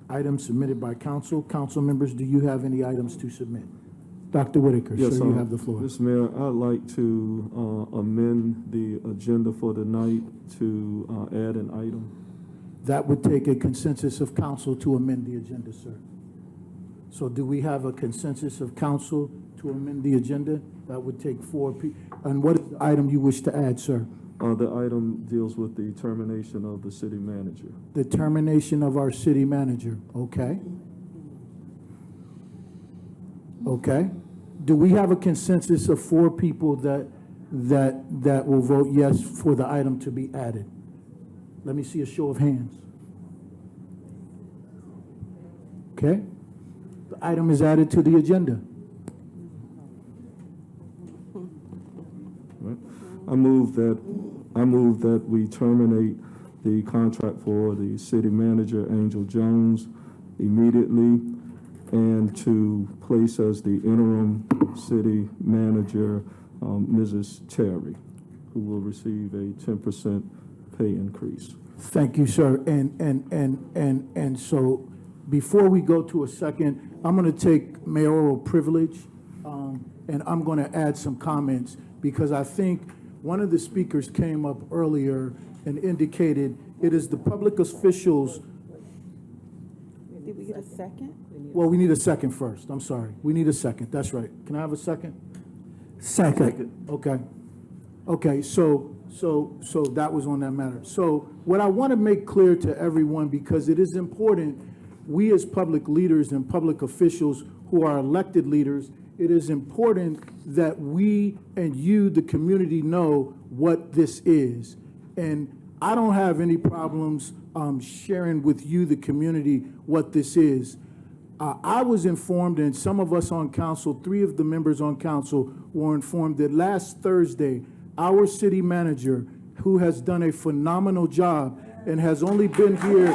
Items submitted by council. Council members, do you have any items to submit? Dr. Whitaker, Yes, sir, you have the floor. Mr. Mayor, I'd like to amend the agenda for tonight to add an item. That would take a consensus of council to amend the agenda, sir. So do we have a consensus of council to amend the agenda? That would take 4 people. And what is the item you wish to add, sir? The item deals with the termination of the city manager. The termination of our city manager. Okay. Okay. Do we have a consensus of 4 people that will vote yes for the item to be added? Let me see a show of hands. Okay. The item is added to the agenda. Right. I move that we terminate the contract for the city manager, Angel Jones, immediately, and to place as the interim city manager, Mrs. Terry, who will receive a 10% pay increase. Thank you, sir. And so before we go to a second, I'm going to take mayoral privilege, and I'm going to add some comments because I think one of the speakers came up earlier and indicated it is the public officials. Did we get a second? Well, we need a second first. I'm sorry. We need a second. That's right. Can I have a second? Second. Okay. Okay. So that was on that matter. So what I want to make clear to everyone, because it is important, we as public leaders and public officials who are elected leaders, it is important that we and you, the community, know what this is. And I don't have any problems sharing with you, the community, what this is. I was informed, and some of us on council, 3 of the members on council were informed that last Thursday, our city manager, who has done a phenomenal job and has only been here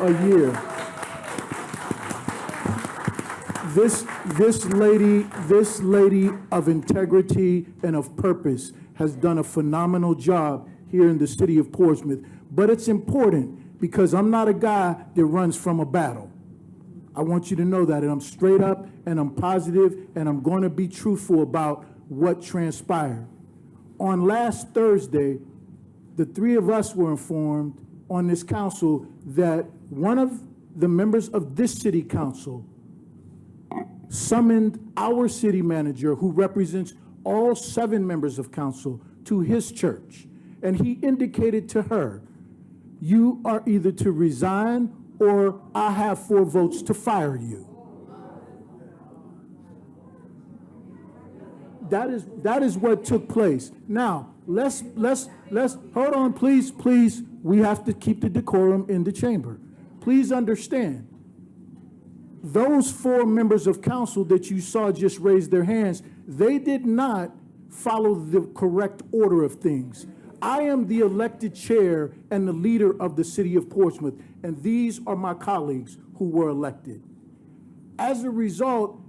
a year, this lady of integrity and of purpose has done a phenomenal job here in the city of Portsmouth. But it's important because I'm not a guy that runs from a battle. I want you to know that, and I'm straight up and I'm positive and I'm going to be truthful about what transpired. On last Thursday, the 3 of us were informed on this council that one of the members of this city council summoned our city manager, who represents all 7 members of council, to his church. And he indicated to her, you are either to resign or I have 4 votes to fire you. That is what took place. Now, let's hold on, please. We have to keep the decorum in the chamber. Please understand, those 4 members of council that you saw just raise their hands, they did not follow the correct order of things. I am the elected chair and the leader of the city of Portsmouth, and these are my colleagues who were elected. As a result,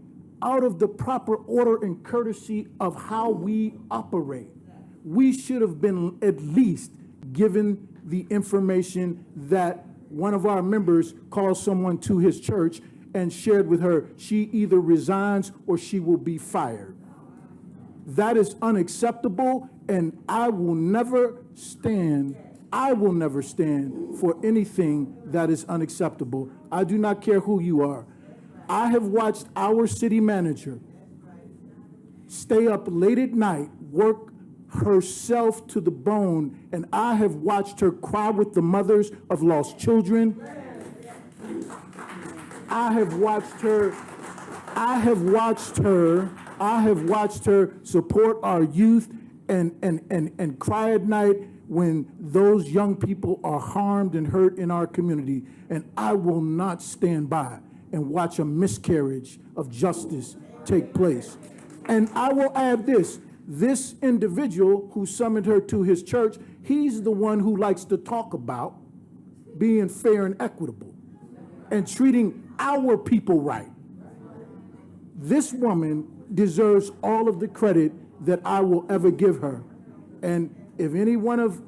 out of the proper order and courtesy of how we operate, we should have been at least given the information that one of our members called someone to his church and shared with her, she either resigns or she will be fired. That is unacceptable, and I will never stand for anything that is unacceptable. I do not care who you are. I have watched our city manager stay up late at night, work herself to the bone, and I have watched her cry with the mothers of lost children. I have watched her support our youth and cry at night when those young people are harmed and hurt in our community. And I will not stand by and watch a miscarriage of justice take place. And I will add this individual who summoned her to his church, he's the one who likes to talk about being fair and equitable and treating our people right. This woman deserves all of the credit that I will ever give her. And if any one of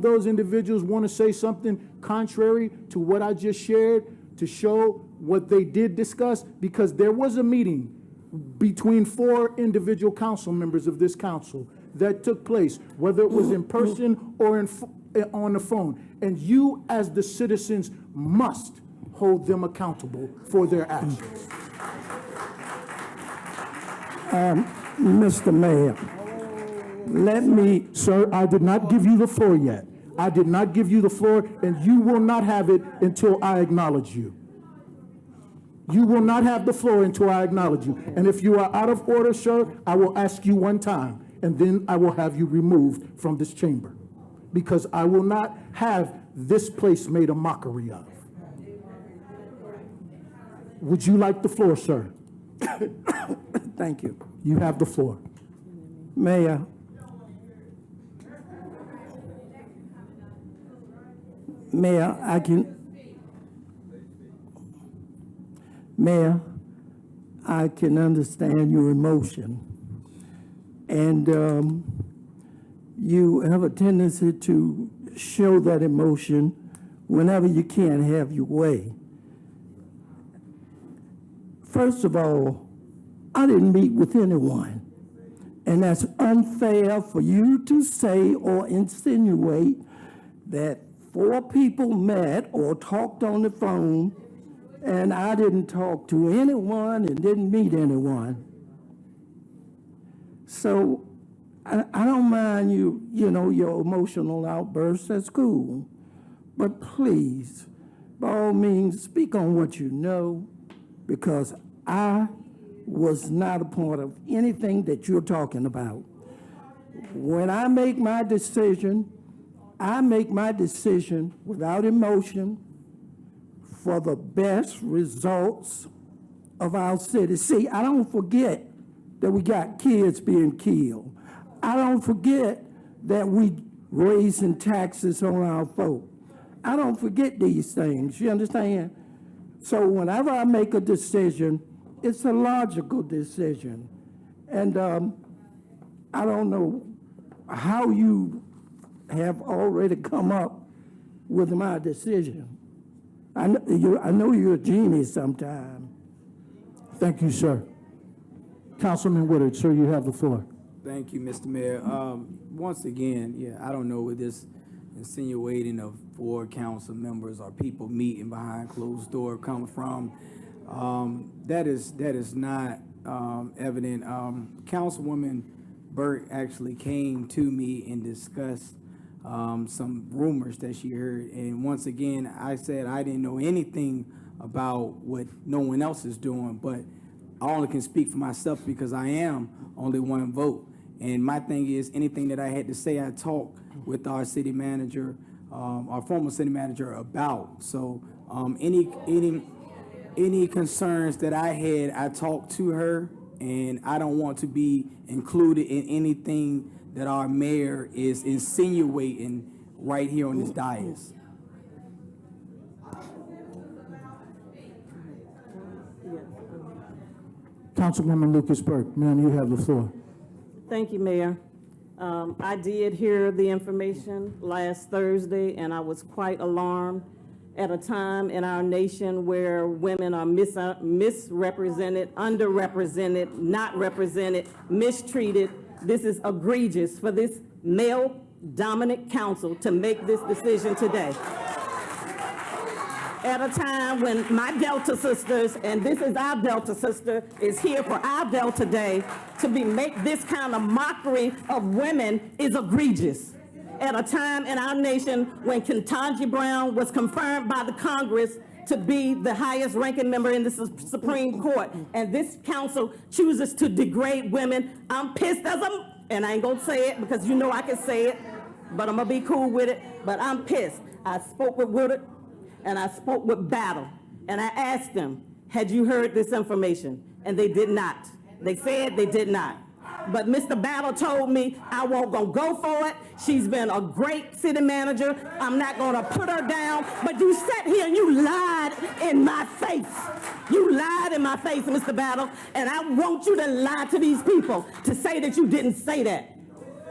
those individuals want to say something, contrary to what I just shared, to show what they did discuss, because there was a meeting between 4 individual council members of this council that took place, whether it was in person or on the phone. And you, as the citizens, must hold them accountable for their actions. Mr. Mayor, let me, Sir, I did not give you the floor yet. I did not give you the floor, and you will not have it until I acknowledge you. You will not have the floor until I acknowledge you. And if you are out of order, sir, I will ask you one time, and then I will have you removed from this chamber, because I will not have this place made a mockery of. Would you like the floor, sir? thank you. You have the floor. Mayor, I can understand your emotion. And you have a tendency to show that emotion whenever you can't have your way. First of all, I didn't meet with anyone. And that's unfair for you to say or insinuate that 4 people met or talked on the phone and I didn't talk to anyone and didn't meet anyone. So I don't mind your emotional outbursts, that's cool. But please, by all means, speak on what you know, because I was not a part of anything that you're talking about. When I make my decision without emotion for the best results of our city. See, I don't forget that we got kids being killed. I don't forget that we raising taxes on our folk. I don't forget these things, you understand? So whenever I make a decision, it's a logical decision. And I don't know how you have already come up with my decision. I know you're a genius sometime. Thank you, sir. Councilman Woodard, sir, you have the floor. Thank you, Mr. Mayor. Once again, I don't know where this insinuating of 4 council members or people meeting behind closed door come from. That is not evident. Councilwoman Burke actually came to me and discussed some rumors that she heard. And once again, I said I didn't know anything about what no one else is doing, but I only can speak for myself because I am only one vote. And my thing is, anything that I had to say, I talked with our city manager, our former city manager about. So any concerns that I had, I talked to her, and I don't want to be included in anything that our mayor is insinuating right here on this dais. Councilwoman Lucas-Burke, ma'am, you have the floor. Thank you, Mayor. I did hear the information last Thursday, and I was quite alarmed at a time in our nation where women are misrepresented, underrepresented, not represented, mistreated. This is egregious for this male-dominant council to make this decision today. At a time when my Delta sisters, and this is our Delta sister, is here for our Delta Day, to make this kind of mockery of women is egregious. At a time in our nation when Ketanji Brown was confirmed by the Congress to be the highest ranking member in the Supreme Court, and this council chooses to degrade women, I'm pissed and I ain't gonna say it because you know I can say it, but I'm gonna be cool with it, but I'm pissed. I spoke with Woodard, and I spoke with Battle, and I asked them, had you heard this information? And they did not. They said they did not. But Mr. Battle told me I won't go for it. She's been a great city manager. I'm not gonna put her down. But you sat here and you lied in my face. You lied in my face, Mr. Battle, and I want you to lie to these people to say that you didn't say that.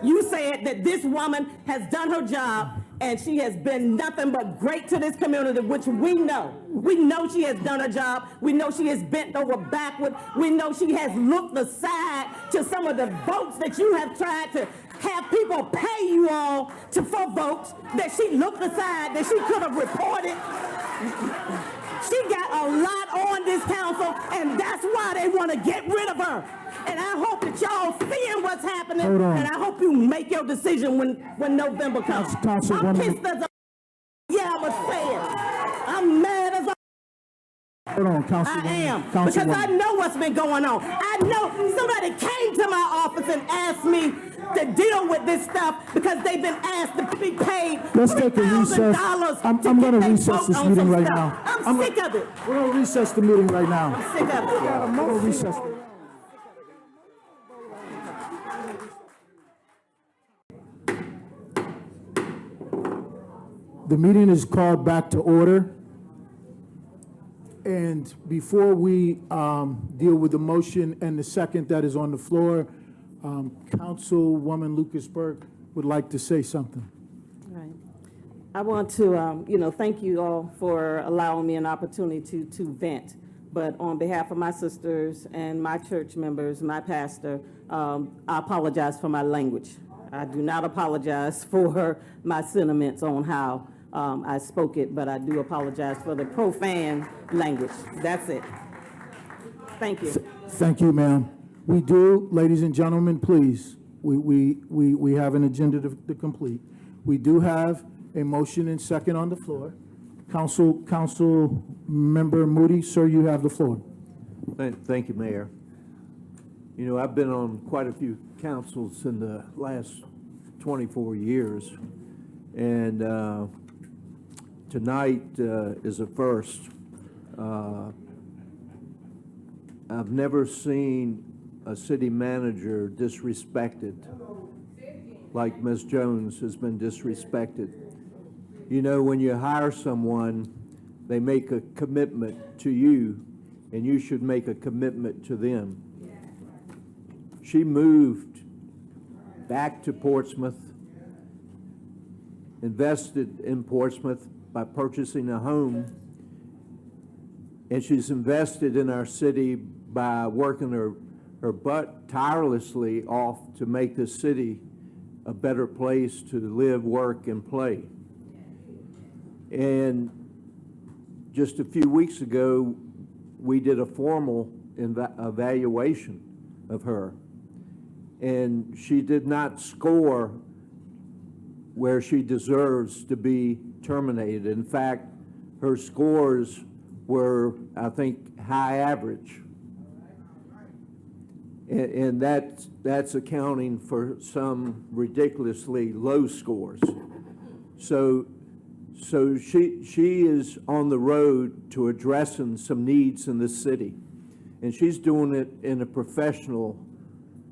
You said that this woman has done her job and she has been nothing but great to this community, which we know. We know she has done her job. We know she has bent over backward. We know she has looked aside to some of the votes that you have tried to have people pay you all for votes, that she looked aside, that she could have reported. She got a lot on this council, and that's why they want to get rid of her. And I hope that y'all seeing what's happening, Hold on. and I hope you make your decision when November comes. Councilwoman- I'm pissed as a... Yeah, I'm going to say it. I'm mad as a... Hold on, Councilwoman. I am, because I know what's been going on. I know somebody came to my office and asked me to deal with this stuff because they've been asked to be paid Let's take a recess. $3,000 I'm to gonna get their recess vote this on meeting some right stuff. now. I'm sick of it. We're gonna recess the meeting right now. I'm sick of it. We're gonna recess. The meeting is called back to order. And before we deal with the motion and the second that is on the floor, Councilwoman Lucas-Burke would like to say something. Right. I want to, thank you all for allowing me an opportunity to vent. But on behalf of my sisters and my church members, my pastor, I apologize for my language. I do not apologize for my sentiments on how I spoke it, but I do apologize for the profane language. That's it. Thank you. Thank you, ma'am. We do, ladies and gentlemen, please, we have an agenda to complete. We do have a motion and second on the floor. Council Member Moody, sir, you have the floor. Thank you, Mayor. You know, I've been on quite a few councils in the last 24 years, and tonight is a first. I've never seen a city manager disrespected like Ms. Jones has been disrespected. You know, when you hire someone, they make a commitment to you, and you should make a commitment to them. She moved back to Portsmouth, invested in Portsmouth by purchasing a home, and she's invested in our city by working her butt tirelessly off to make this city a better place to live, work, and play. And just a few weeks ago, we did a formal evaluation of her, and she did not score where she deserves to be terminated. In fact, her scores were, I think, high average. And that's accounting for some ridiculously low scores. So she is on the road to addressing some needs in the city, and she's doing it in a professional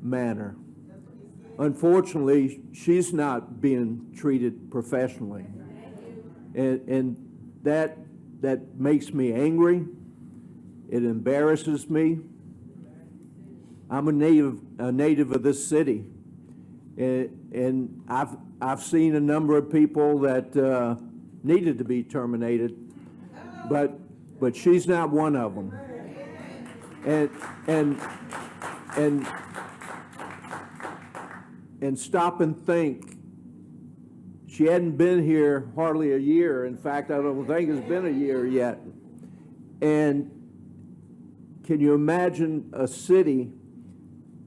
manner. Unfortunately, she's not being treated professionally, and that makes me angry. It embarrasses me. I'm a native of this city, and I've seen a number of people that needed to be terminated, but she's not one of them. And stop and think. She hadn't been here hardly a year. In fact, I don't think it's been a year yet. And can you imagine a city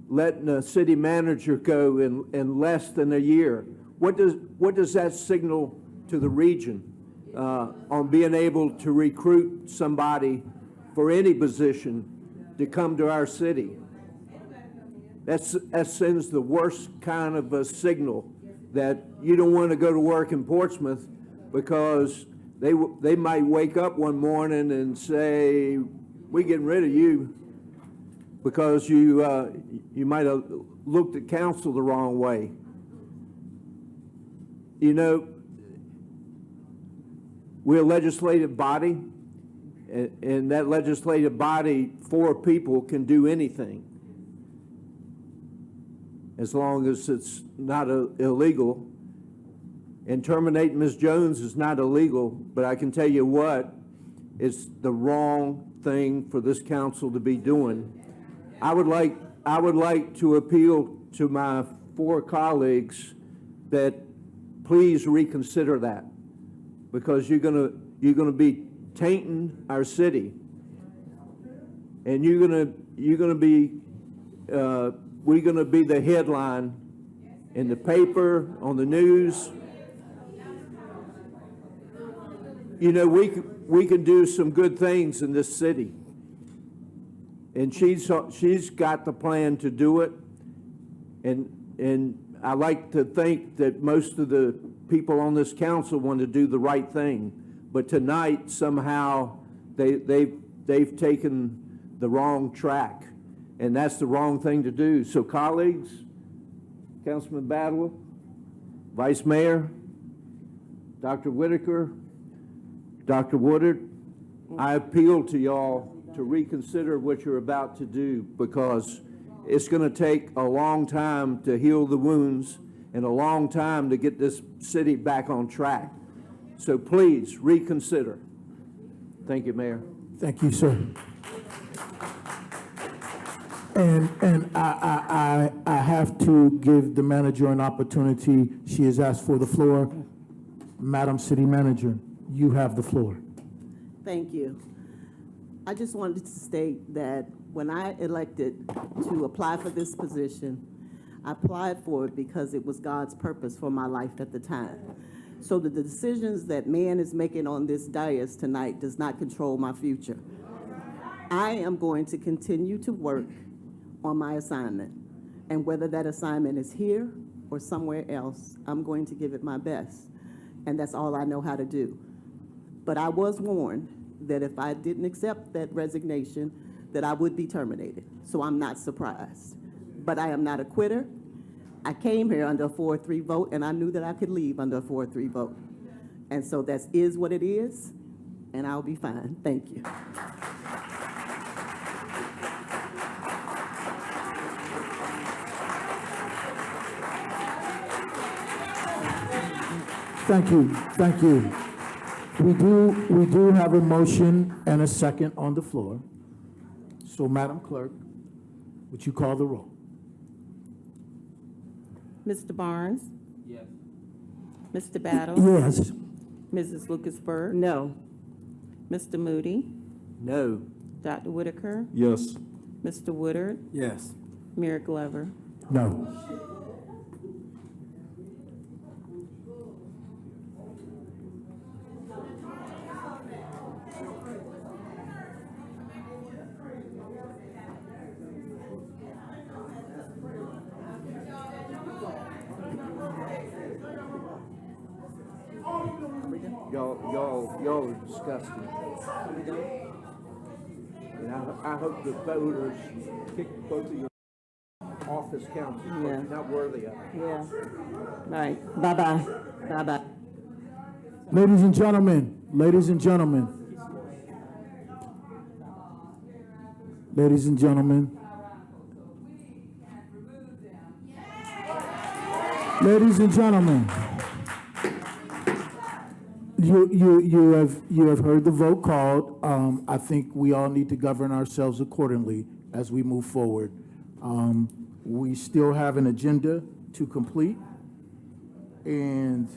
letting a city manager go in less than a year? What does that signal to the region on being able to recruit somebody for any position to come to our city? That sends the worst kind of a signal that you don't want to go to work in Portsmouth, because they might wake up one morning and say, "We're getting rid of you because you might have looked at council the wrong way." You know, we're a legislative body, and that legislative body, 4 people can do anything, as long as it's not illegal. And terminating Ms. Jones is not illegal, but I can tell you what, it's the wrong thing for this council to be doing. I would like to appeal to my 4 colleagues that please reconsider that, because you're gonna be tainting our city, and we're gonna be the headline in the paper, on the news. You know, we can do some good things in this city, and she's got the plan to do it, and I like to think that most of the people on this council want to do the right thing, but tonight somehow they've taken the wrong track, and that's the wrong thing to do. So colleagues, Councilman Battle, Vice Mayor, Dr. Whitaker, Dr. Woodard, I appeal to y'all to reconsider what you're about to do, because it's going to take a long time to heal the wounds and a long time to get this city back on track. So please reconsider. Thank you, Mayor. Thank you, sir. And I have to give the manager an opportunity. She has asked for the floor. Madam City Manager, you have the floor. Thank you. I just wanted to state that when I elected to apply for this position, I applied for it because it was God's purpose for my life at the time. So the decisions that man is making on this dais tonight does not control my future. I am going to continue to work on my assignment. And whether that assignment is here or somewhere else, I'm going to give it my best. And that's all I know how to do. But I was warned that if I didn't accept that resignation, that I would be terminated. So I'm not surprised. But I am not a quitter. I came here under a 4-3 vote, and I knew that I could leave under a 4-3 vote. And so that is what it is, and I'll be fine. Thank you. Thank you, thank you. We do have a motion and a second on the floor. So, Madam Clerk, would you call the roll? Mr. Barnes? Yes. Mr. Battle? Yes. Mrs. Lucas-Burke? No. Mr. Moody? No. Dr. Whitaker? Yes. Mr. Woodard? Yes. Mayor Glover? No. Y'all are disgusting. And I hope the voters kick both of your office council. Yeah. You're not worthy of it. Yeah. Right. Bye-bye. Bye-bye. Ladies and gentlemen, ladies and gentlemen. Ladies and gentlemen. Ladies and gentlemen. You have heard the vote called. I think we all need to govern ourselves accordingly as we move forward. We still have an agenda to complete, and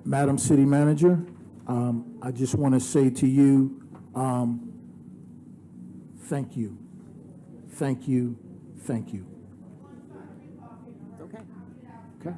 Madam City Manager, I just want to say to you, thank you, thank you, thank you. Okay. Okay.